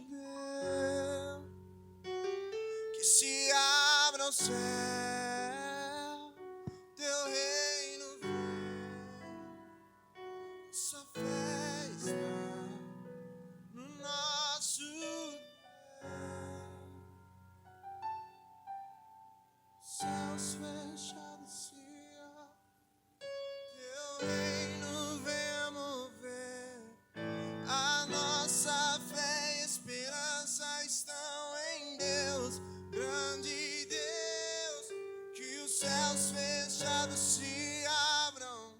Deus, que se abra o céu, teu reino vem, nossa fé está no nosso Deus. Céus fechados se abrem, teu reino venha mover. A nossa fé e esperança estão em Deus, grande Deus. Que os céus fechados se abram,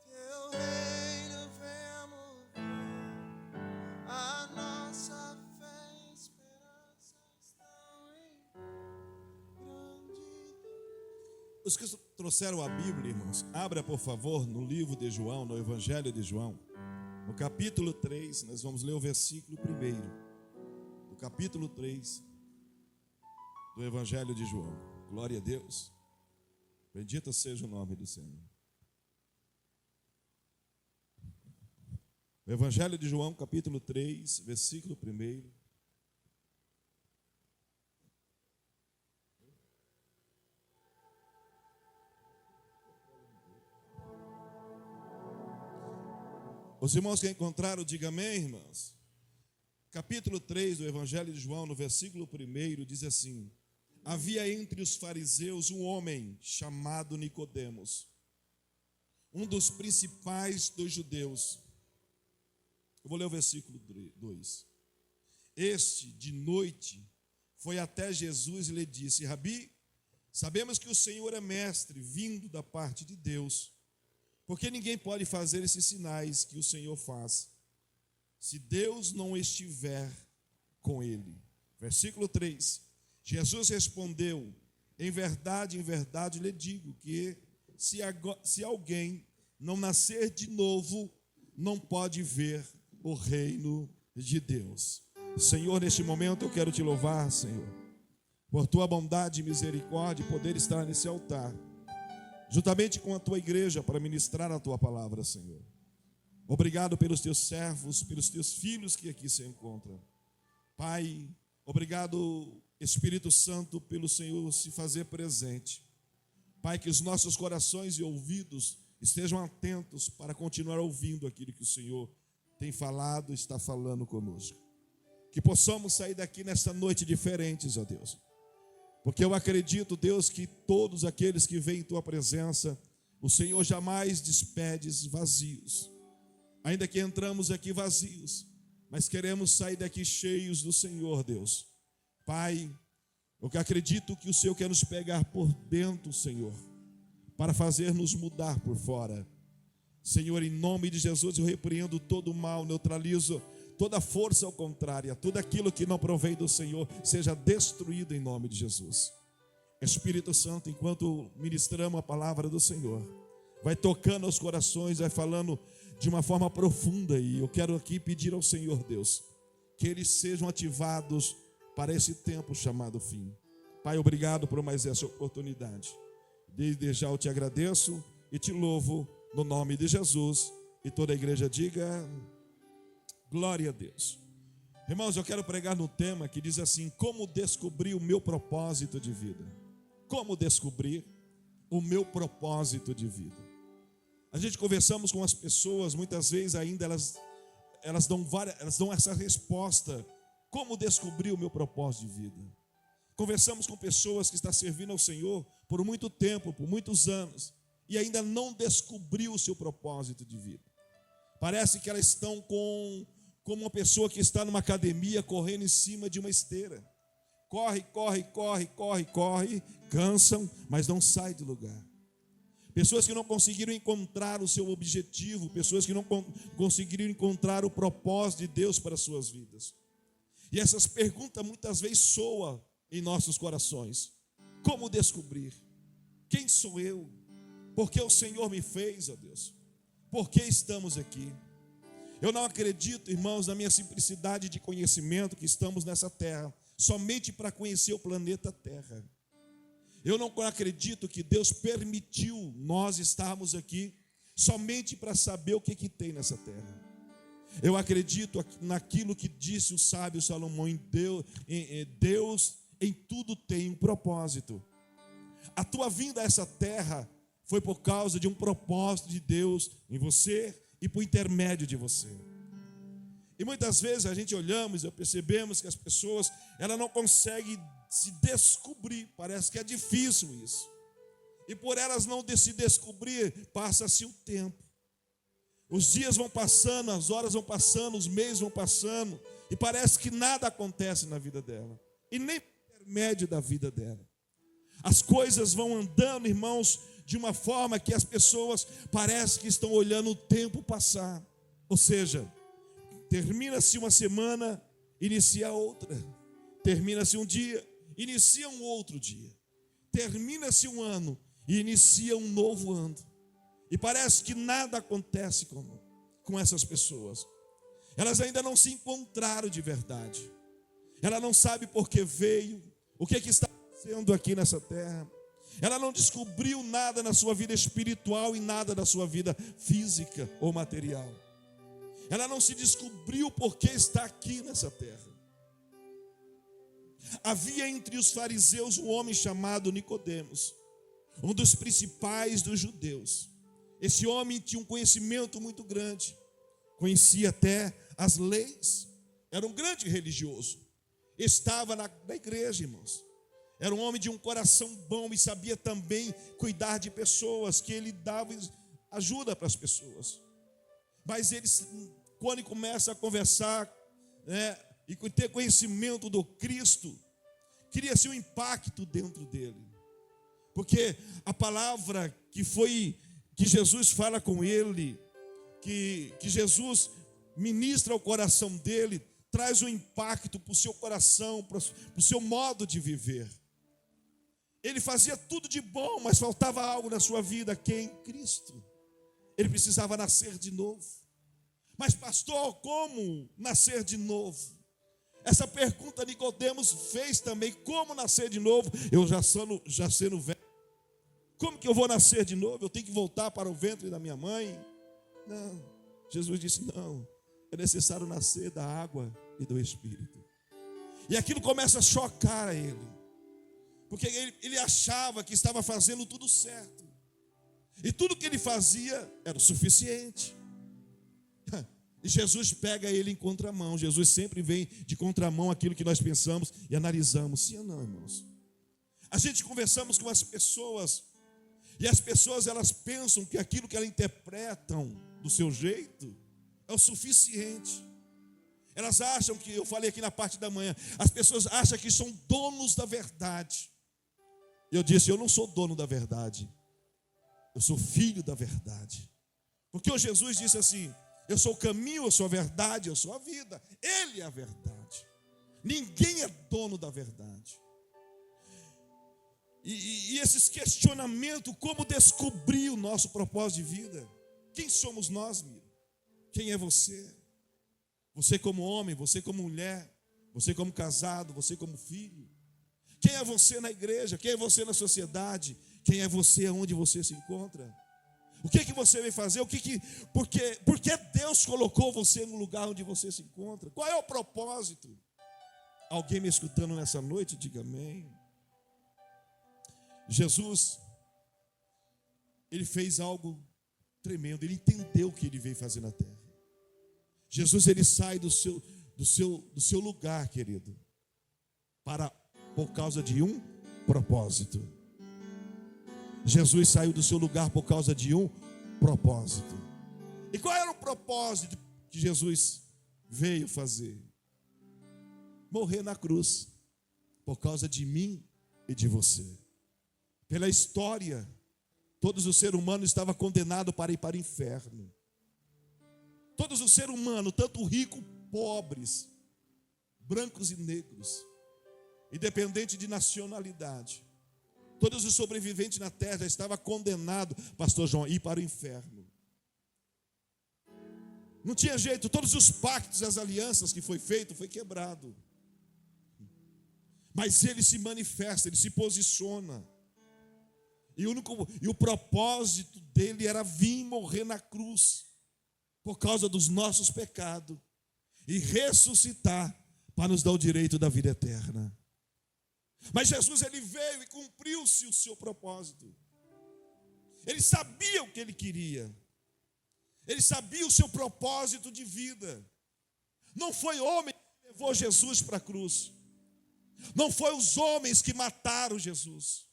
teu reino venha mover. A nossa fé e esperança estão em grande Deus. Os que trouxeram a Bíblia, irmãos, abra por favor no livro de João, no Evangelho de João, no capítulo 3, nós vamos ler o versículo 1, do capítulo 3 do Evangelho de João. Glória a Deus, bendito seja o nome do Senhor. O Evangelho de João, capítulo 3, versículo 1. Os irmãos que encontraram, digam amém, irmãos. Capítulo 3 do Evangelho de João, no versículo 1, diz assim: havia entre os fariseus um homem chamado Nicodemos, um dos principais dos judeus. Eu vou ler o versículo 2. Este, de noite, foi até Jesus e lhe disse: Rabi, sabemos que o Senhor é mestre, vindo da parte de Deus, porque ninguém pode fazer esses sinais que o Senhor faz, se Deus não estiver com ele. Versículo 3. Jesus respondeu: em verdade, lhe digo que se alguém não nascer de novo, não pode ver o reino de Deus. Senhor, neste momento eu quero te louvar, Senhor, por tua bondade e misericórdia, poder estar nesse altar, juntamente com a tua igreja, para ministrar a tua palavra, Senhor. Obrigado pelos teus servos, pelos teus filhos que aqui se encontram. Pai, obrigado, Espírito Santo, pelo Senhor se fazer presente. Pai, que os nossos corações e ouvidos estejam atentos para continuar ouvindo aquilo que o Senhor tem falado, está falando conosco. Que possamos sair daqui nesta noite diferentes, ó Deus. Porque eu acredito, Deus, que todos aqueles que vêm em tua presença, o Senhor jamais despedes vazios. Ainda que entramos aqui vazios, mas queremos sair daqui cheios do Senhor, Deus. Pai, eu acredito que o Senhor quer nos pegar por dentro, Senhor, para fazer-nos mudar por fora. Senhor, em nome de Jesus, eu repreendo todo o mal, neutralizo toda força ao contrário, tudo aquilo que não provém do Senhor, seja destruído em nome de Jesus. Espírito Santo, enquanto ministramos a palavra do Senhor, vai tocando aos corações, vai falando de uma forma profunda, e eu quero aqui pedir ao Senhor Deus, que eles sejam ativados para esse tempo chamado fim. Pai, obrigado por mais essa oportunidade. Desde já eu te agradeço e te louvo no nome de Jesus, e toda a igreja diga: glória a Deus. Irmãos, eu quero pregar no tema que diz assim: como descobrir o meu propósito de vida. Como descobrir o meu propósito de vida. A gente conversamos com as pessoas, muitas vezes ainda elas dão essa resposta: como descobrir o meu propósito de vida. Conversamos com pessoas que estão servindo ao Senhor por muito tempo, por muitos anos, e ainda não descobriu o seu propósito de vida. Parece que elas estão como uma pessoa que está numa academia correndo em cima de uma esteira. Corre, cansam, mas não sai do lugar. Pessoas que não conseguiram encontrar o seu objetivo, pessoas que não conseguiram encontrar o propósito de Deus para as suas vidas. E essas perguntas muitas vezes soam em nossos corações. Como descobrir? Quem sou eu? Por que o Senhor me fez, ó Deus? Por que estamos aqui? Eu não acredito, irmãos, na minha simplicidade de conhecimento, que estamos nessa terra somente para conhecer o planeta Terra. Eu não acredito que Deus permitiu nós estarmos aqui somente para saber o que tem nessa terra. Eu acredito naquilo que disse o sábio Salomão, Deus em tudo tem um propósito. A tua vinda a essa terra foi por causa de um propósito de Deus em você e por intermédio de você. E muitas vezes a gente olhamos e percebemos que as pessoas, elas não conseguem se descobrir, parece que é difícil isso. E por elas não se descobrir, passa-se o tempo. Os dias vão passando, as horas vão passando, os meses vão passando, e parece que nada acontece na vida dela, e nem por intermédio da vida dela. As coisas vão andando, irmãos, de uma forma que as pessoas parecem que estão olhando o tempo passar. Ou seja, termina-se uma semana, inicia outra. Termina-se um dia, inicia um outro dia. Termina-se um ano e inicia um novo ano. E parece que nada acontece com essas pessoas. Elas ainda não se encontraram de verdade. Ela não sabe por que veio, o que está acontecendo aqui nessa terra. Ela não descobriu nada na sua vida espiritual e nada na sua vida física ou material. Ela não se descobriu por que está aqui nessa terra. Havia entre os fariseus um homem chamado Nicodemos, um dos principais dos judeus. Esse homem tinha um conhecimento muito grande, conhecia até as leis, era um grande religioso, estava na igreja, irmãos. Era um homem de um coração bom e sabia também cuidar de pessoas, que ele dava ajuda para as pessoas. Mas ele, quando ele começa a conversar, e ter conhecimento do Cristo, cria-se um impacto dentro dele. Porque a palavra que Jesus fala com ele, que Jesus ministra ao coração dele, traz um impacto para o seu coração, para o seu modo de viver. Ele fazia tudo de bom, mas faltava algo na sua vida, que é em Cristo. Ele precisava nascer de novo. Mas pastor, como nascer de novo? Essa pergunta Nicodemos fez também, como nascer de novo? Eu já sendo velho, como que eu vou nascer de novo? Eu tenho que voltar para o ventre da minha mãe? Não, Jesus disse não, é necessário nascer da água e do Espírito. E aquilo começa a chocar a ele, porque ele achava que estava fazendo tudo certo, e tudo que ele fazia era o suficiente. E Jesus pega ele em contramão. Jesus sempre vem de contramão aquilo que nós pensamos e analisamos. Sim ou não, irmãos? A gente conversamos com as pessoas, e as pessoas, elas pensam que aquilo que elas interpretam do seu jeito é o suficiente. Elas acham que, eu falei aqui na parte da manhã, as pessoas acham que são donos da verdade. Eu disse, eu não sou dono da verdade, eu sou filho da verdade. Porque o Jesus disse assim, eu sou o caminho, eu sou a verdade, eu sou a vida. Ele é a verdade. Ninguém é dono da verdade. E esses questionamentos, como descobrir o nosso propósito de vida? Quem somos nós, Miro? Quem é você? Você como homem, você como mulher, você como casado, você como filho. Quem é você na igreja? Quem é você na sociedade? Quem é você onde você se encontra? O que você vem fazer? Por que Deus colocou você no lugar onde você se encontra? Qual é o propósito? Alguém me escutando nessa noite, diga amém. Jesus, ele fez algo tremendo, ele entendeu o que ele veio fazer na terra. Jesus, ele sai do seu lugar, querido, por causa de um propósito. Jesus saiu do seu lugar por causa de um propósito. E qual era o propósito que Jesus veio fazer? Morrer na cruz, por causa de mim e de você. Pela história, todos os seres humanos estavam condenados para ir para o inferno. Todos os seres humanos, tanto ricos, pobres, brancos e negros, independente de nacionalidade, todos os sobreviventes na terra já estavam condenados, pastor João, a ir para o inferno. Não tinha jeito, todos os pactos e as alianças que foi feito, foi quebrado. Mas ele se manifesta, ele se posiciona. E o propósito dele era vir morrer na cruz. por causa dos nossos pecados e ressuscitar para nos dar o direito da vida eterna. Mas Jesus, ele veio e cumpriu-se o seu propósito. Ele sabia o que ele queria. Ele sabia o seu propósito de vida. Não foi homem que levou Jesus para a cruz. Não foi os homens que mataram Jesus.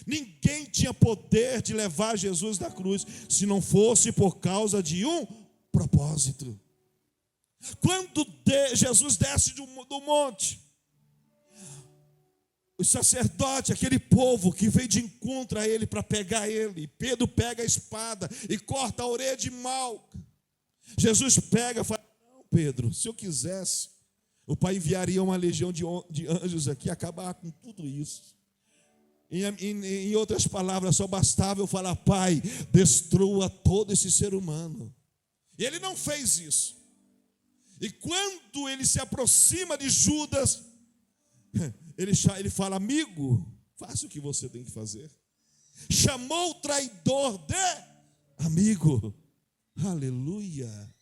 Ninguém tinha poder de levar Jesus da cruz, se não fosse por causa de um propósito. Quando Jesus desce do monte, os sacerdotes, aquele povo que veio de encontro a ele para pegar ele, Pedro pega a espada e corta a orelha de Malco. Jesus pega e fala: não, Pedro, se eu quisesse, o Pai enviaria uma legião de anjos aqui, acabar com tudo isso. Em outras palavras, só bastava eu falar: Pai, destrua todo esse ser humano. E ele não fez isso. E quando ele se aproxima de Judas, ele fala: amigo, faça o que você tem que fazer. Chamou o traidor de amigo. Aleluia.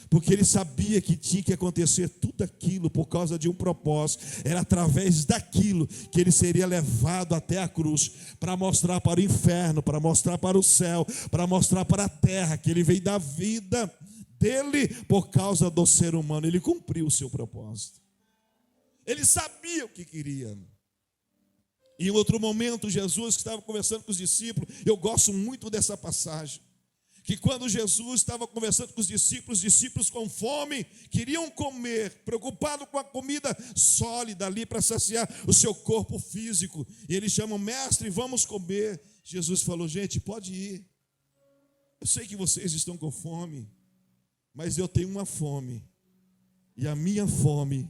Porque ele sabia que tinha que acontecer tudo aquilo por causa de um propósito. Era através daquilo que ele seria levado até a cruz, para mostrar para o inferno, para mostrar para o céu, para mostrar para a terra que ele veio da vida dele por causa do ser humano. Ele cumpriu o seu propósito. Ele sabia o que queria. Em outro momento, Jesus, que estava conversando com os discípulos, eu gosto muito dessa passagem, que quando Jesus estava conversando com os discípulos com fome, queriam comer, preocupados com a comida sólida ali para saciar o seu corpo físico. E eles chamam: mestre, vamos comer. Jesus falou: gente, pode ir. Eu sei que vocês estão com fome, mas eu tenho uma fome, e a minha fome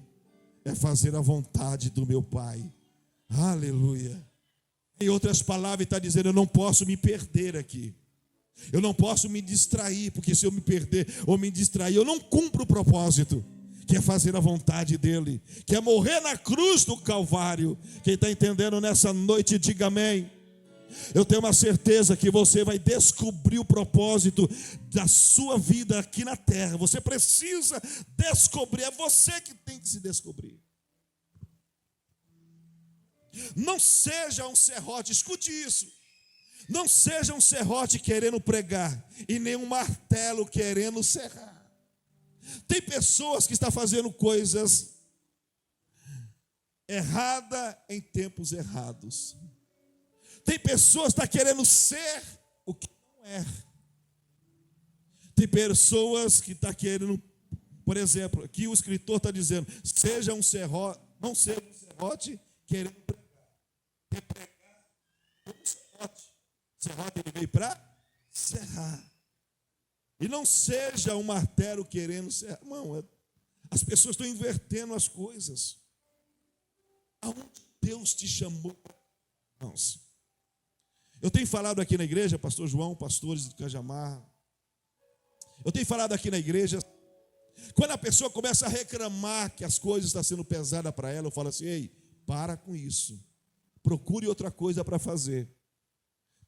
é fazer a vontade do meu Pai. Aleluia. Em outras palavras, ele está dizendo: eu não posso me perder aqui. Eu não posso me distrair, porque se eu me perder ou me distrair, eu não cumpro o propósito, que é fazer a vontade dele, que é morrer na cruz do Calvário. Quem está entendendo nessa noite, diga amém. Eu tenho uma certeza que você vai descobrir o propósito da sua vida aqui na terra. Você precisa descobrir, é você que tem que se descobrir. Não seja um serrote, escute isso. Não seja um serrote querendo pregar e nem um martelo querendo serrar. Tem pessoas que estão fazendo coisas erradas em tempos errados. Tem pessoas que estão querendo ser o que não é. Tem pessoas que estão querendo, por exemplo, aqui o escritor está dizendo: seja um serrote, não seja um serrote querendo pregar. Quer pregar um serrote. Serrote, ele veio para serrar. E não seja um martelo querendo serrar. Não, as pessoas estão invertendo as coisas. Aonde Deus te chamou? Irmãos, eu tenho falado aqui na igreja, pastor João, pastores de Cajamar, eu tenho falado aqui na igreja, quando a pessoa começa a reclamar que as coisas estão sendo pesadas para ela, eu falo assim: ei, para com isso. Procure outra coisa para fazer.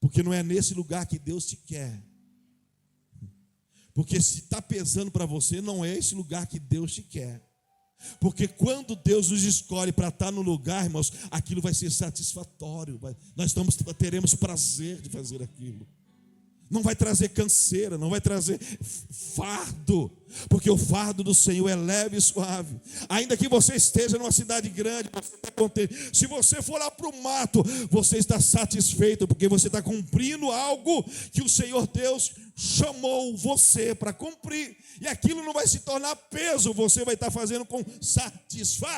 Porque não é nesse lugar que Deus te quer. Porque se está pesando para você, não é esse lugar que Deus te quer. Porque quando Deus nos escolhe para estar no lugar, irmãos, aquilo vai ser satisfatório. Nós teremos prazer de fazer aquilo. Não vai trazer canseira, não vai trazer fardo, porque o fardo do Senhor é leve e suave. Ainda que você esteja numa cidade grande, você está contente. Se você for lá para o mato, você está satisfeito, porque você está cumprindo algo que o Senhor Deus chamou você para cumprir. E aquilo não vai se tornar peso, você vai estar fazendo com satisfação.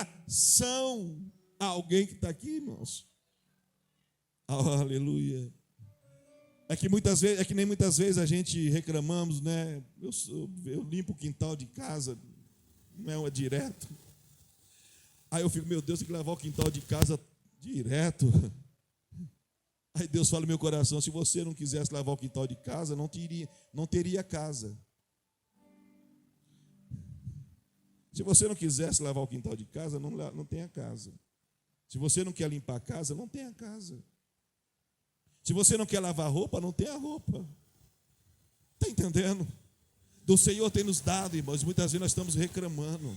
Alguém que está aqui, irmãos? Aleluia. É que nem muitas vezes a gente reclamamos, né? Eu limpo o quintal de casa, não é direto. Aí eu fico: meu Deus, tem que lavar o quintal de casa direto. Aí Deus fala no meu coração: se você não quisesse lavar o quintal de casa, não teria casa. Se você não quisesse lavar o quintal de casa, não tenha casa. Se você não quer limpar a casa, não tenha casa. Se você não quer lavar roupa, não tenha roupa. Está entendendo? do Senhor tem nos dado, irmãos. Muitas vezes nós estamos reclamando.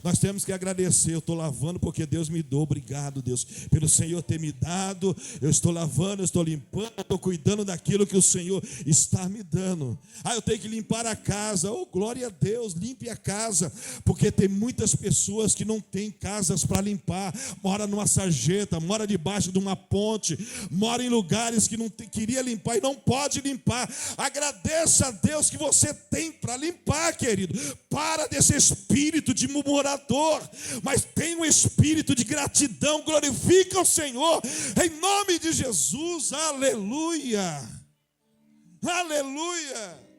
Nós temos que agradecer. Eu estou lavando porque Deus me deu. Obrigado, Deus, pelo Senhor ter me dado. Eu estou lavando, eu estou limpando, estou cuidando daquilo que o Senhor está me dando. Eu tenho que limpar a casa. Oh, glória a Deus, limpe a casa. Porque tem muitas pessoas que não têm casas para limpar. Mora numa sarjeta, mora debaixo de uma ponte, mora em lugares que não queria limpar e não pode limpar. Agradeça a Deus que você tem para limpar, querido. Para desse espírito de murmurador, mas tem um espírito de gratidão. Glorifica o Senhor em nome de Jesus. Aleluia, aleluia.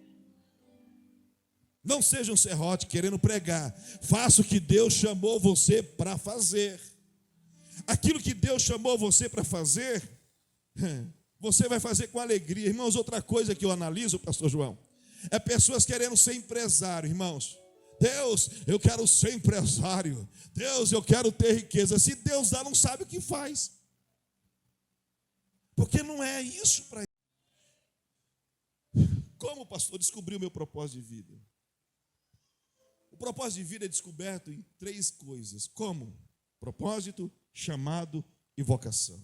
Não seja um serrote querendo pregar. Faça o que Deus chamou você para fazer. Aquilo que Deus chamou você para fazer, você vai fazer com alegria. Irmãos, outra coisa que eu analiso, pastor João, é pessoas querendo ser empresário. Irmãos, Deus, eu quero ser empresário. Deus, eu quero ter riqueza. Se Deus dá, não sabe o que faz. Porque não é isso para ele. Como, pastor, descobri o meu propósito de vida? O propósito de vida é descoberto em 3 coisas. Como? Propósito, chamado e vocação.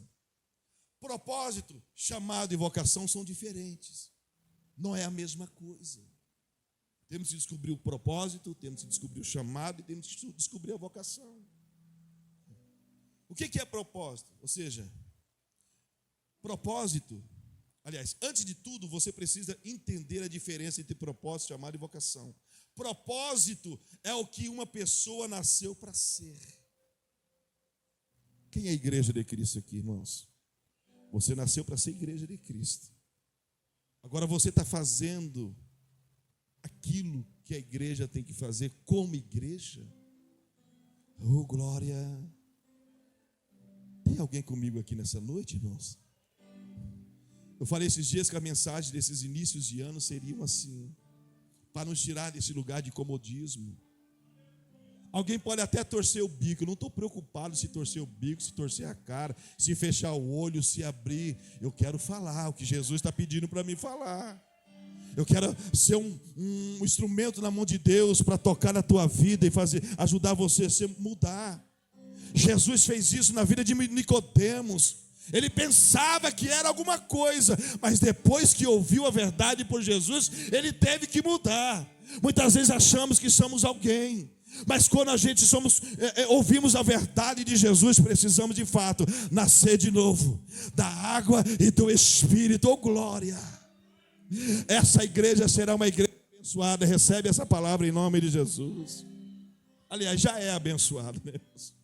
Propósito, chamado e vocação são diferentes. Não é a mesma coisa. Temos que descobrir o propósito, temos que descobrir o chamado e temos que descobrir a vocação. O que é propósito? Ou seja, propósito, aliás, antes de tudo, você precisa entender a diferença entre propósito, chamado e vocação. Propósito é o que uma pessoa nasceu para ser. Quem é a igreja de Cristo aqui, irmãos? Você nasceu para ser igreja de Cristo. Agora você está fazendo aquilo que a igreja tem que fazer como igreja? Oh, glória! Tem alguém comigo aqui nessa noite, irmãos? Eu falei esses dias que a mensagem desses inícios de ano seriam assim, para nos tirar desse lugar de comodismo. Alguém pode até torcer o bico. Eu não estou preocupado se torcer o bico, se torcer a cara, se fechar o olho, se abrir. Eu quero falar o que Jesus está pedindo para mim falar. Eu quero ser um instrumento na mão de Deus para tocar na tua vida e ajudar você a mudar. Jesus fez isso na vida de Nicodemos. Ele pensava que era alguma coisa, mas depois que ouviu a verdade por Jesus, ele teve que mudar. Muitas vezes achamos que somos alguém, mas quando a gente ouvimos a verdade de Jesus, precisamos de fato nascer de novo, da água e do Espírito. Oh, glória! Essa igreja será uma igreja abençoada. Recebe essa palavra em nome de Jesus. Aliás, já é abençoado mesmo.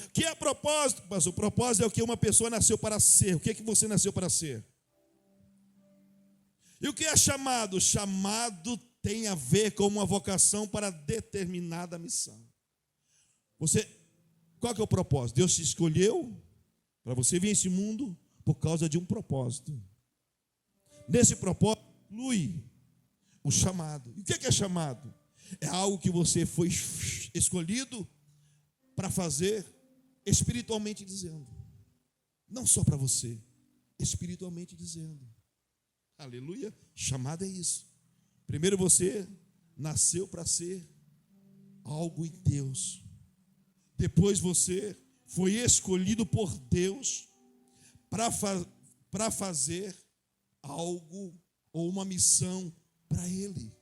O que é propósito, pastor? O propósito é o que uma pessoa nasceu para ser. O que é que você nasceu para ser? E o que é chamado? Chamado tem a ver com uma vocação para determinada missão. Qual que é o propósito? Deus te escolheu para você vir a esse mundo por causa de um propósito. Nesse propósito inclui o chamado. E o que é chamado? É algo que você foi escolhido para fazer, espiritualmente dizendo. Não só para você, espiritualmente dizendo. Aleluia. Chamado é isso. Primeiro você nasceu para ser algo em Deus. Depois você foi escolhido por Deus para fazer algo ou uma missão para Ele.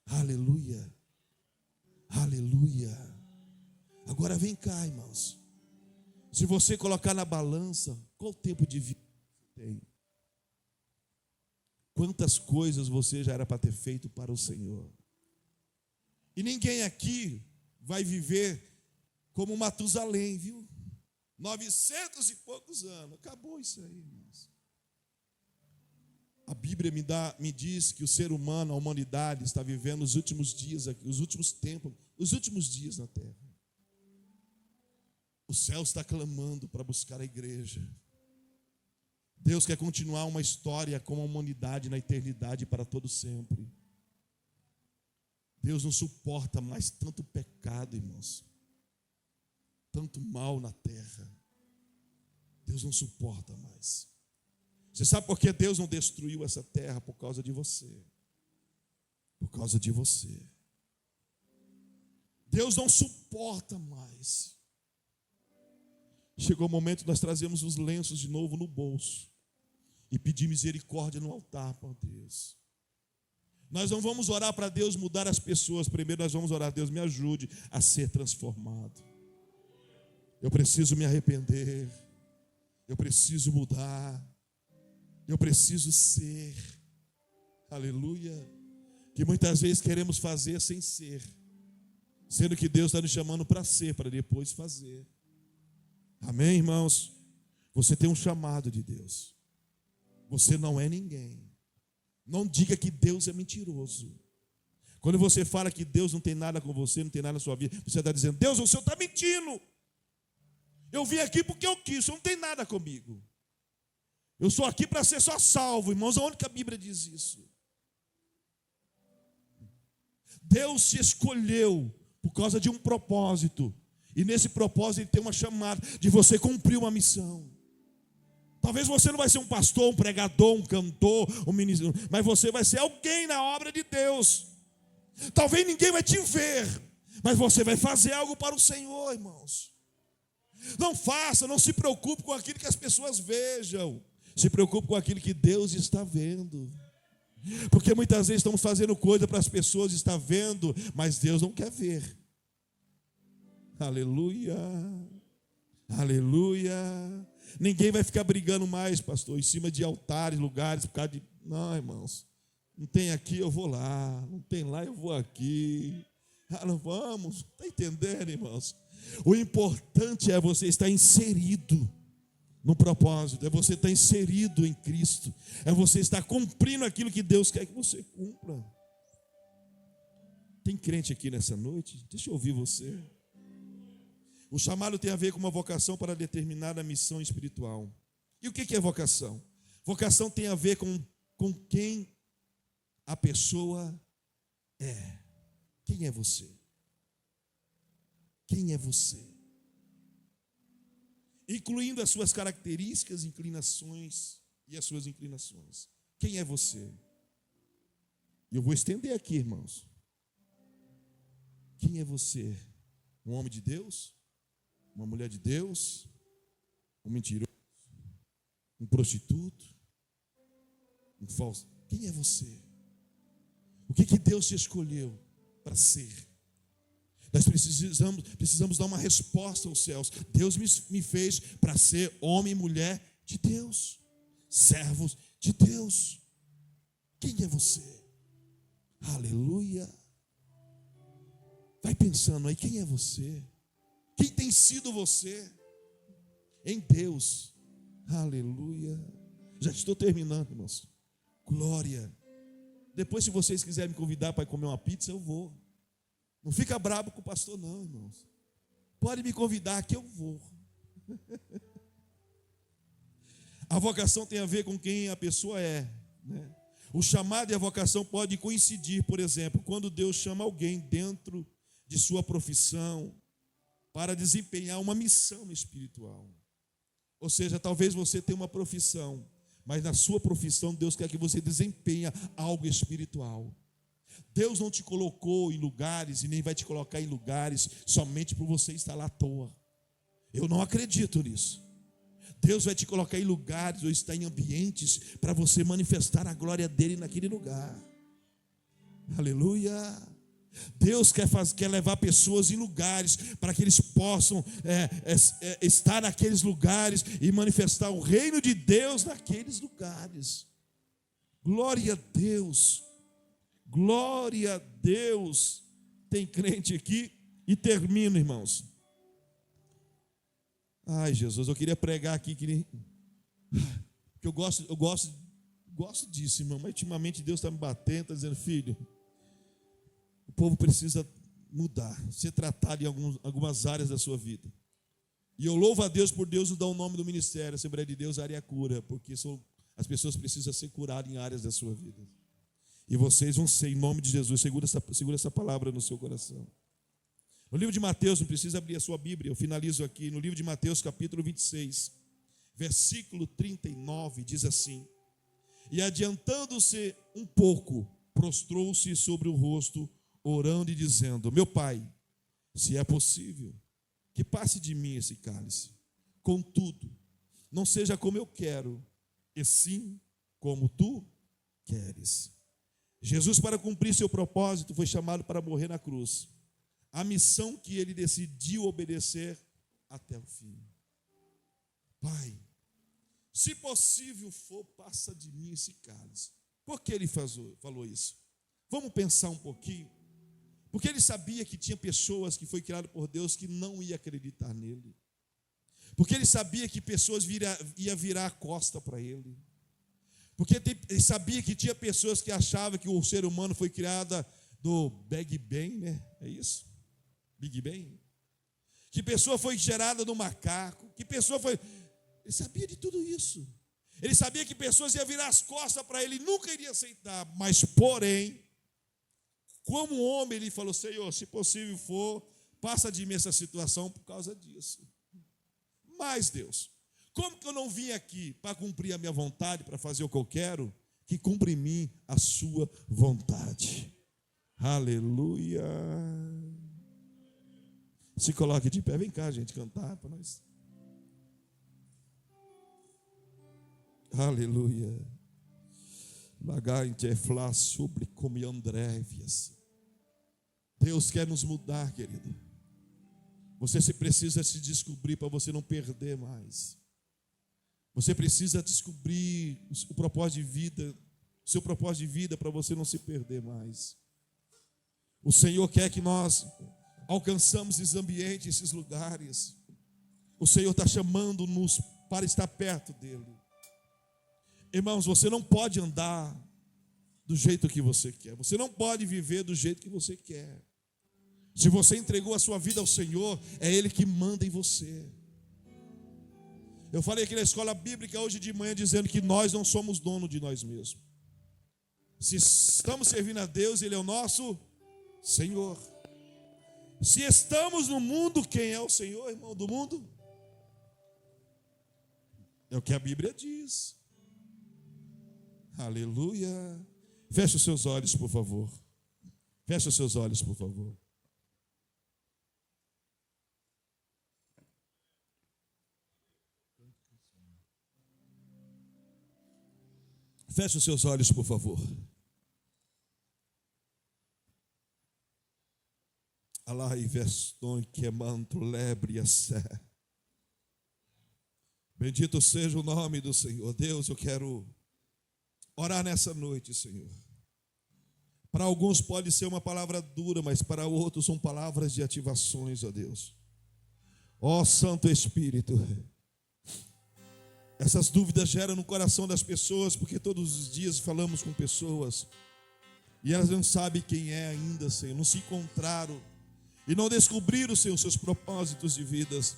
Aleluia. Aleluia. Agora vem cá, irmãos. Se você colocar na balança, qual tempo de vida você tem? Quantas coisas você já era para ter feito para o Senhor? E ninguém aqui vai viver como Matusalém, viu? 900 e poucos anos. Acabou isso aí, irmãos. A Bíblia me diz que o ser humano, a humanidade, está vivendo os últimos dias aqui, os últimos tempos, os últimos dias na terra. O céu está clamando para buscar a igreja. Deus quer continuar uma história com a humanidade na eternidade para todo sempre. Deus não suporta mais tanto pecado, irmãos. Tanto mal na terra. Deus não suporta mais. Você sabe por que Deus não destruiu essa terra? Por causa de você. por causa de você. Deus não suporta mais. Chegou o momento que nós trazemos os lenços de novo no bolso e pedir misericórdia no altar para Deus. Nós não vamos orar para Deus mudar as pessoas. Primeiro nós vamos orar: Deus, me ajude a ser transformado. Eu preciso me arrepender. Eu preciso mudar. Eu preciso ser. Aleluia. Que muitas vezes queremos fazer sem ser, sendo que Deus está nos chamando para ser, para depois fazer. Amém, irmãos? Você tem um chamado de Deus. Você não é ninguém. Não diga que Deus é mentiroso. Quando você fala que Deus não tem nada com você, não tem nada na sua vida, você está dizendo: Deus, o Senhor está mentindo. Eu vim aqui porque eu quis, o Senhor não tem nada comigo. Eu sou aqui para ser só salvo, irmãos. Aonde que a Bíblia diz isso? Deus te escolheu por causa de um propósito. E nesse propósito Ele tem uma chamada de você cumprir uma missão. Talvez você não vai ser um pastor, um pregador, um cantor, um ministro, mas você vai ser alguém na obra de Deus. Talvez ninguém vai te ver, mas você vai fazer algo para o Senhor, irmãos. Não faça, não se preocupe com aquilo que as pessoas vejam. Se preocupe com aquilo que Deus está vendo. Porque muitas vezes estamos fazendo coisa para as pessoas estar vendo, mas Deus não quer ver. Aleluia. Aleluia. Ninguém vai ficar brigando mais, pastor, em cima de altares, lugares, por causa de... Não, irmãos. Não tem aqui, eu vou lá. Não tem lá, eu vou aqui. Ah, não vamos. Está entendendo, irmãos? O importante é você estar inserido no propósito. É você estar inserido em Cristo. É você estar cumprindo aquilo que Deus quer que você cumpra. Tem crente aqui nessa noite? Deixa eu ouvir você. O chamado tem a ver com uma vocação para determinada missão espiritual. E o que é vocação? Vocação tem a ver com quem a pessoa é. Quem é você? Quem é você? Incluindo as suas características, inclinações e as suas inclinações. Quem é você? Eu vou estender aqui, irmãos. Quem é você? Um homem de Deus? Uma mulher de Deus? Um mentiroso? Um prostituto? Um falso? Quem é você? O que Deus te escolheu para ser? Nós precisamos dar uma resposta aos céus. Deus me fez para ser homem e mulher de Deus, servos de Deus. Quem é você? Aleluia. Vai pensando aí, quem é você? Quem tem sido você? Em Deus. Aleluia. Já estou terminando, irmãos. Glória. Depois, se vocês quiserem me convidar para comer uma pizza, eu vou. Não fica bravo com o pastor, não, irmãos. Pode me convidar que eu vou. A vocação tem a ver com quem a pessoa é, né? O chamado e a vocação podem coincidir, por exemplo, quando Deus chama alguém dentro de sua profissão para desempenhar uma missão espiritual. Ou seja, talvez você tenha uma profissão, mas na sua profissão Deus quer que você desempenhe algo espiritual. Deus não te colocou em lugares e nem vai te colocar em lugares somente por você estar lá à toa. Eu não acredito nisso. Deus vai te colocar em lugares ou estar em ambientes para você manifestar a glória dele naquele lugar. Aleluia. Deus quer levar pessoas em lugares para que eles possam estar naqueles lugares e manifestar o reino de Deus naqueles lugares. Glória a Deus. Glória a Deus. Tem crente aqui e termino, irmãos. Ai, Jesus, eu queria pregar aqui, porque eu gosto disso, irmão, mas ultimamente Deus está me batendo, está dizendo: filho, o povo precisa mudar, ser tratado em algumas áreas da sua vida. E eu louvo a Deus por Deus nos dar o nome do ministério, Assembleia de Deus, área cura, porque as pessoas precisam ser curadas em áreas da sua vida. E vocês vão ser, em nome de Jesus. Segura essa palavra no seu coração. No livro de Mateus, não precisa abrir a sua Bíblia, eu finalizo aqui. No livro de Mateus, capítulo 26, versículo 39, diz assim: e adiantando-se um pouco, prostrou-se sobre o rosto, orando e dizendo: meu pai, se é possível, que passe de mim esse cálice. Contudo, não seja como eu quero, e sim como tu queres. Jesus, para cumprir seu propósito, foi chamado para morrer na cruz. A missão que ele decidiu obedecer até o fim. Pai, se possível for, passa de mim esse cálice. Por que ele falou isso? Vamos pensar um pouquinho. Porque ele sabia que tinha pessoas que foi criado por Deus que não iam acreditar nele. Porque ele sabia que pessoas iam virar a costa para ele. Porque ele sabia que tinha pessoas que achavam que o ser humano foi criado do Big Bang, né? É isso? Big Bang? Que pessoa foi gerada do macaco? Que pessoa foi... Ele sabia de tudo isso. Ele sabia que pessoas iam virar as costas para ele e nunca iria aceitar. Mas, porém, como homem, ele falou: Senhor, se possível for, passa de mim essa situação por causa disso. Mas, Deus, como que eu não vim aqui para cumprir a minha vontade, para fazer o que eu quero? Que cumpra em mim a sua vontade. Aleluia. Se coloque de pé, vem cá, gente, cantar para nós. Aleluia. Deus quer nos mudar, querido. Você precisa se descobrir para você não perder mais. Você precisa descobrir o propósito de vida, o seu propósito de vida, para você não se perder mais. O Senhor quer que nós alcançamos esses ambientes, esses lugares. O Senhor está chamando-nos para estar perto dEle. Irmãos, você não pode andar do jeito que você quer. Você não pode viver do jeito que você quer. Se você entregou a sua vida ao Senhor, é Ele que manda em você. Eu falei aqui na escola bíblica hoje de manhã dizendo que nós não somos dono de nós mesmos. Se estamos servindo a Deus, Ele é o nosso Senhor. Se estamos no mundo, quem é o Senhor, irmão, do mundo? É o que a Bíblia diz. Aleluia. Feche os seus olhos, por favor. Feche os seus olhos, por favor. Feche os seus olhos, por favor. Alá e veston que manto lebre a sé. Bendito seja o nome do Senhor. Deus, eu quero orar nessa noite, Senhor. Para alguns pode ser uma palavra dura, mas para outros são palavras de ativações, ó Deus. Ó Santo Espírito, essas dúvidas geram no coração das pessoas, porque todos os dias falamos com pessoas e elas não sabem quem é ainda, Senhor, não se encontraram e não descobriram, Senhor, seus propósitos de vidas.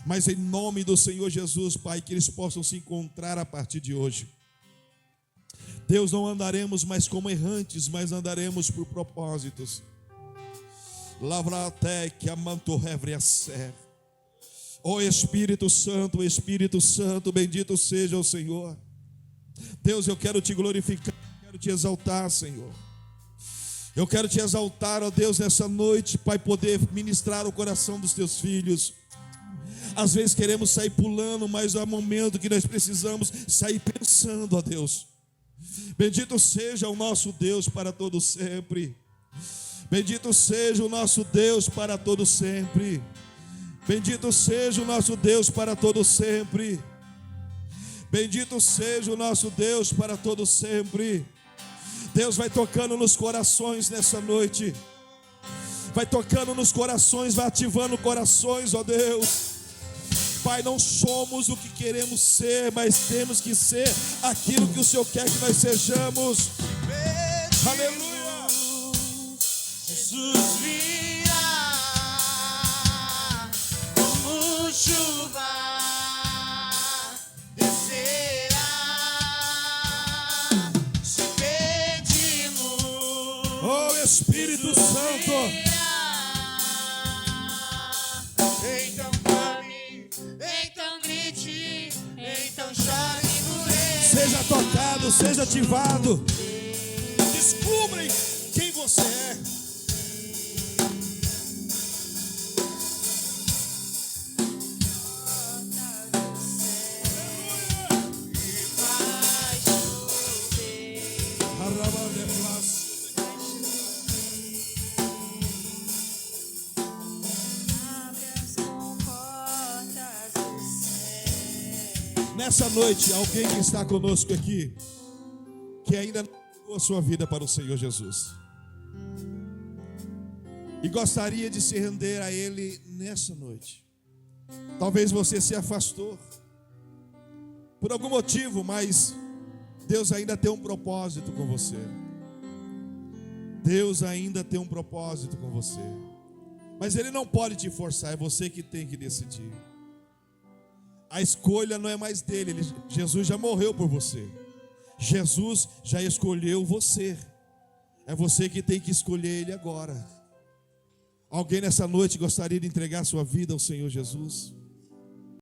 Mas em nome do Senhor Jesus, Pai, que eles possam se encontrar a partir de hoje. Deus, não andaremos mais como errantes, mas andaremos por propósitos. Lavra até que amanto revre a ser. Ó Espírito Santo, bendito seja o Senhor. Deus, eu quero te glorificar, eu quero te exaltar, Senhor. Eu quero te exaltar, ó Deus, nessa noite, Pai, poder ministrar o coração dos teus filhos. Às vezes queremos sair pulando, mas há momento que nós precisamos sair pensando, ó Deus. Bendito seja o nosso Deus para todo sempre. Bendito seja o nosso Deus para todo sempre. Bendito seja o nosso Deus para todo sempre. Bendito seja o nosso Deus para todo sempre. Deus vai tocando nos corações nessa noite. Vai tocando nos corações, vai ativando corações, ó Deus. Pai, não somos o que queremos ser, mas temos que ser aquilo que o Senhor quer que nós sejamos. Aleluia. Jesus virá como chuva, descerá. Se pedimos, Oh Espírito Santo, então clame, então grite, então chore por ele. seja tocado, seja ativado. você é. Vai chover. Arrabande flas. Abre as comportas do céu. Nessa noite, alguém que está conosco aqui, que ainda não entregou a sua vida para o Senhor Jesus, e gostaria de se render a Ele nessa noite. Talvez você se afastou por algum motivo, mas Deus ainda tem um propósito com você. Deus ainda tem um propósito com você. Mas Ele não pode te forçar, é você que tem que decidir. A escolha não é mais dele, Jesus já morreu por você. Jesus já escolheu você. É você que tem que escolher Ele agora. Alguém nessa noite gostaria de entregar sua vida ao Senhor Jesus?